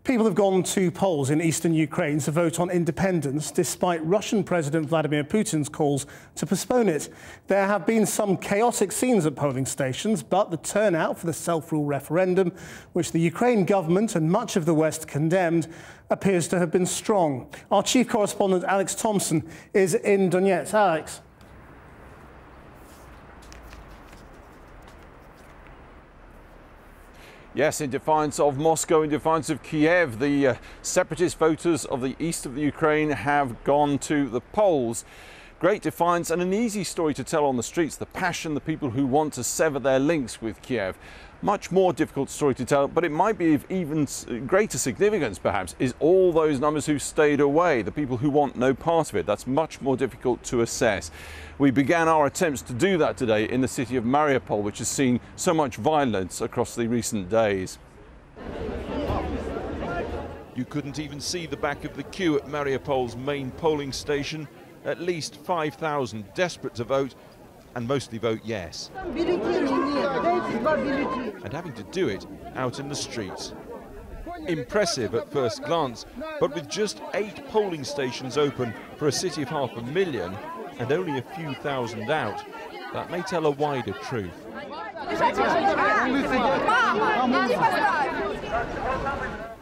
People have gone to polls in eastern Ukraine to vote on independence, despite Russian President Vladimir Putin's calls to postpone it. There have been some chaotic scenes at polling stations, but the turnout for the self-rule referendum, which the Ukraine government and much of the West condemned, appears to have been strong. Our chief correspondent, Alex Thompson, is in Donetsk. Alex. Yes, in defiance of Moscow, in defiance of Kiev, the separatist voters of the east of the Ukraine have gone to the polls. Great defiance and an easy story to tell on the streets. The passion, the people who want to sever their links with Kiev. Much more difficult story to tell, but it might be of even greater significance, perhaps, is all those numbers who stayed away, the people who want no part of it. That's much more difficult to assess. We began our attempts to do that today in the city of Mariupol, which has seen so much violence across the recent days. You couldn't even see the back of the queue at Mariupol's main polling station. At least 5,000 desperate to vote, and mostly vote yes. And having to do it out in the streets. Impressive at first glance, but with just 8 polling stations open for a city of 500,000 and only a few thousand out, that may tell a wider truth.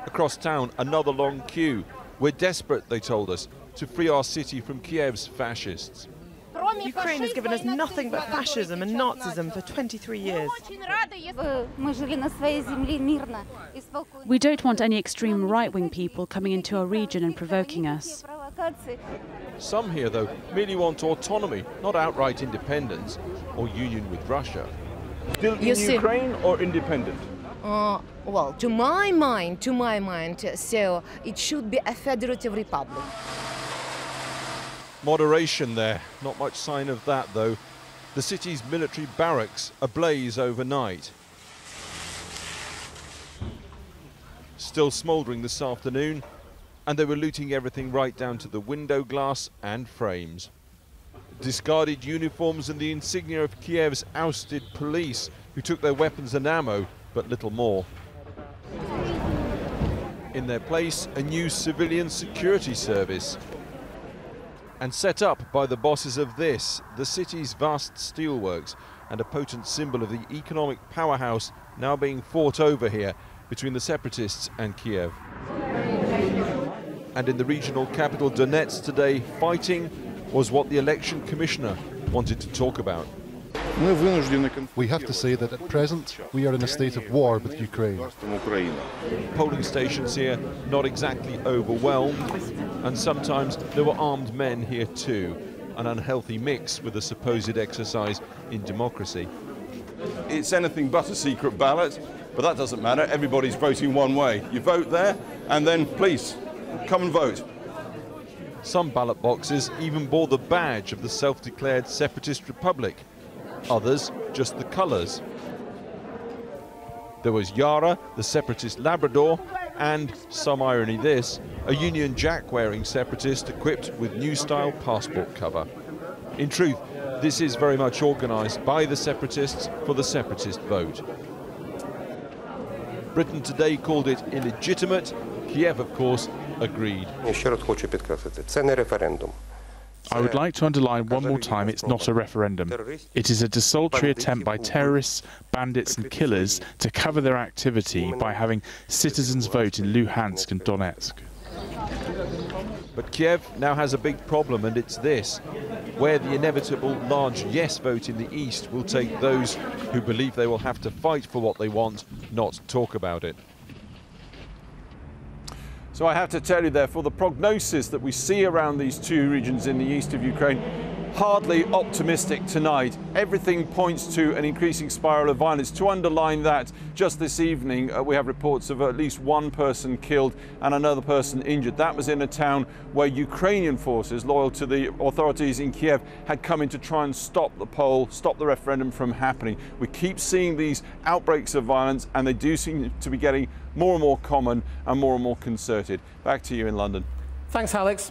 Across town, another long queue. We're desperate, they told us, to free our city from Kiev's fascists. Ukraine has given us nothing but fascism and Nazism for 23 years. We don't want any extreme right-wing people coming into our region and provoking us. Some here, though, merely want autonomy, not outright independence or union with Russia. Still in Ukraine or independent? Well, to my mind, so it should be a federative republic. Moderation there, not much sign of that though. The city's military barracks ablaze overnight. Still smouldering this afternoon, and they were looting everything right down to the window glass and frames. Discarded uniforms and the insignia of Kiev's ousted police, who took their weapons and ammo, but little more. In their place, a new civilian security service. And set up by the bosses of this, the city's vast steelworks, and a potent symbol of the economic powerhouse now being fought over here between the separatists and Kiev. And in the regional capital Donetsk today, fighting was what the election commissioner wanted to talk about. We have to say that at present we are in a state of war with Ukraine. Polling stations here not exactly overwhelmed, and sometimes there were armed men here too, an unhealthy mix with a supposed exercise in democracy. It's anything but a secret ballot, but that doesn't matter. Everybody's voting one way. You vote there, and then please, come and vote. Some ballot boxes even bore the badge of the self-declared separatist republic. Others, just the colours. There was Yara, the separatist Labrador, and, some irony this, a Union Jack-wearing separatist equipped with new-style passport cover. In truth, this is very much organised by the separatists for the separatist vote. Britain today called it illegitimate. Kiev, of course, agreed. I would like to underline one more time, it's not a referendum. It is a desultory attempt by terrorists, bandits and killers to cover their activity by having citizens vote in Luhansk and Donetsk. But Kiev now has a big problem, and it's this: where the inevitable large yes vote in the east will take those who believe they will have to fight for what they want, not talk about it. So I have to tell you, therefore, the prognosis that we see around these two regions in the east of Ukraine, hardly optimistic tonight. Everything points to an increasing spiral of violence. To underline that, just this evening, we have reports of at least one person killed and another person injured. That was in a town where Ukrainian forces, loyal to the authorities in Kiev, had come in to try and stop the poll, stop the referendum from happening. We keep seeing these outbreaks of violence, and they do seem to be getting more and more common and more concerted. Back to you in London. Thanks, Alex.